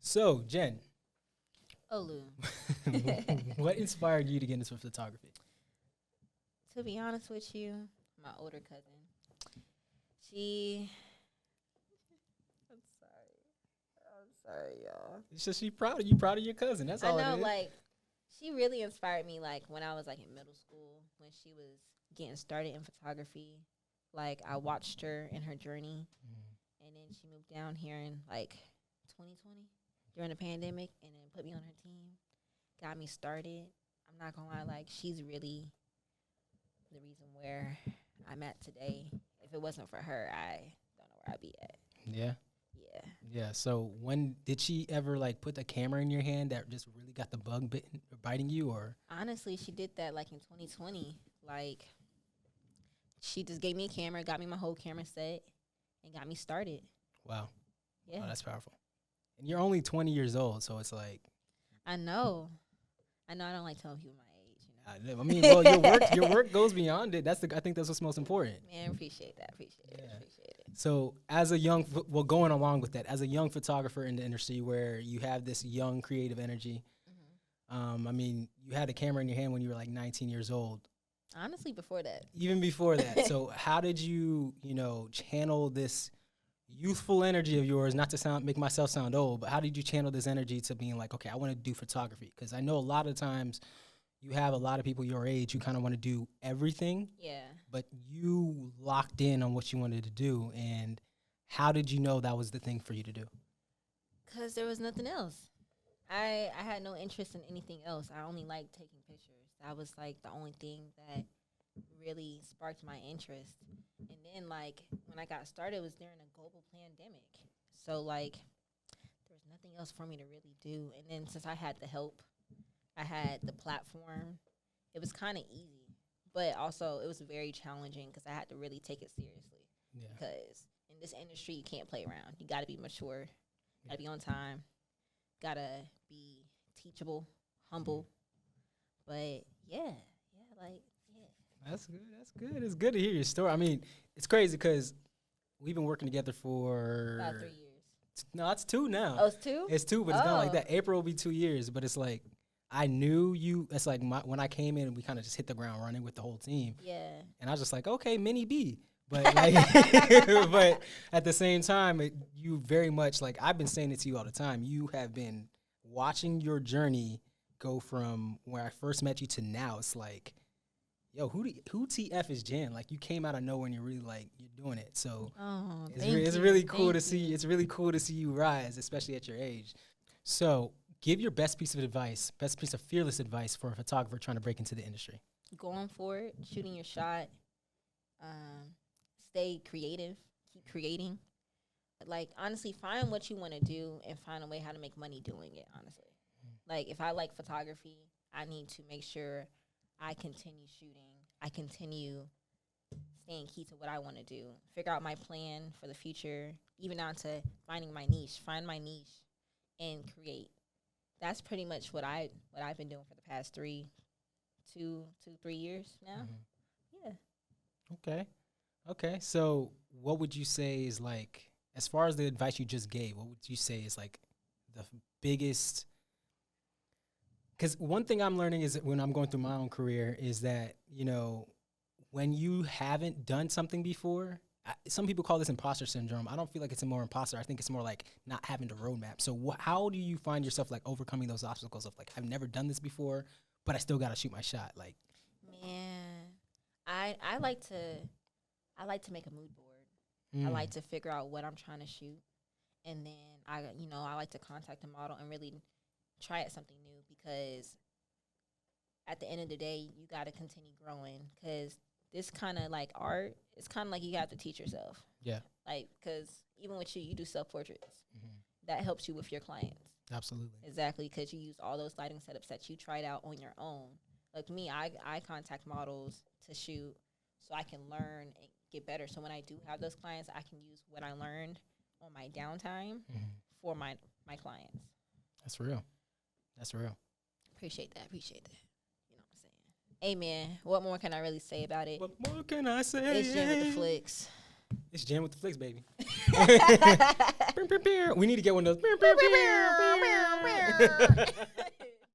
So, Jen, Olu. what inspired you to get into photography? To be honest with you, my older cousin. She. I'm sorry, y'all. It's just you proud of you, proud of your cousin. That's I all know, it is. like, she really inspired me, like, when I was, like, in middle school, when she was getting started in photography. Like, I watched her in her journey, and then she moved down here in, like, 2020 during the pandemic, and then put me on her team, got me started. I'm not gonna lie, like, she's really the reason where I'm at today. If it wasn't for her, I don't know where I'd be at. Yeah. Yeah. Yeah. So when did she ever like put the camera in your hand that just really got the bug biting you, or? Honestly, she did that like in 2020. Like, she just gave me a camera, got me my whole camera set, and got me started. Wow. Yeah. Oh, that's powerful. And you're only 20 years old, so it's like. I know. I don't like telling people my age, you know. I mean, well, your work goes beyond it. I think that's what's most important. Man, appreciate that. Appreciate it. So as a going along with that, as a young photographer in the industry where you have this young creative energy, I mean, you had a camera in your hand when you were like 19 years old. Honestly, before that. Even before that. So how did you, channel this youthful energy of yours, not to make myself sound old, but how did you channel this energy to being like, okay, I want to do photography? Because I know a lot of times you have a lot of people your age who kind of want to do everything. Yeah. But you locked in on what you wanted to do. And how did you know that was the thing for you to do? Because there was nothing else. I had no interest in anything else. I only liked taking pictures. That was, like, the only thing that really sparked my interest. And then, like, when I got started, it was during a global pandemic. So, like, there was nothing else for me to really do. And then since I had the help, I had the platform, it was kind of easy. But also, it was very challenging because I had to really take it seriously. Yeah. Because in this industry, you can't play around. You got to be mature. Got to be on time. Got to be teachable, humble. But, yeah. That's good. That's good. It's good to hear your story. I mean, it's crazy because we've been working together for About 3 years. No, it's 2 now. Oh, it's 2? It's 2, but it's kind of like that. April will be 2 years, but it's like I knew you. It's like when I came in, we kind of just hit the ground running with the whole team. Yeah. And I was just like, okay, mini B. But like, but at the same time, you very much like I've been saying it to you all the time. You have been watching your journey go from where I first met you to now. It's like, yo, who TF is Jen? Like, you came out of nowhere and you're really like you're doing it. So it's really cool to see. It's really cool to see you rise, especially at your age. So give your best piece of fearless advice for a photographer trying to break into the industry. Going for it, shooting your shot. Stay creative. Keep creating. Like, honestly, find what you want to do and find a way how to make money doing it, honestly. Like, if I like photography, I need to make sure I continue shooting. I continue staying key to what I want to do. Figure out my plan for the future, even down to finding my niche. Find my niche and create. That's pretty much what I've been doing for the past 3 years now. Yeah. Okay. So what would you say is like, as far as the advice you just gave, what would you say is like the biggest? Because one thing I'm learning is that when I'm going through my own career is that, when you haven't done something before, some people call this imposter syndrome. I don't feel like it's more imposter. I think it's more like not having the roadmap. So how do you find yourself like overcoming those obstacles of like, I've never done this before, but I still got to shoot my shot? Like, man, I like to make a mood board. I like to figure out what I'm trying to shoot. And then I like to contact a model and really try out something new, because at the end of the day, you got to continue growing, because this kind of like art, it's kind of like you have to teach yourself. Yeah. Like, because even with you do self-portraits. That helps you with your clients. Absolutely. Exactly, because you use all those lighting setups that you tried out on your own. Like me, I contact models to shoot so I can learn and get better. So when I do have those clients, I can use what I learned on my downtime for my clients. That's real. Appreciate that. You know what I'm saying? Amen. What more can I really say about it? What more can I say? It's Jen with the flicks. It's Jam with the Flicks, baby. We need to get one of those.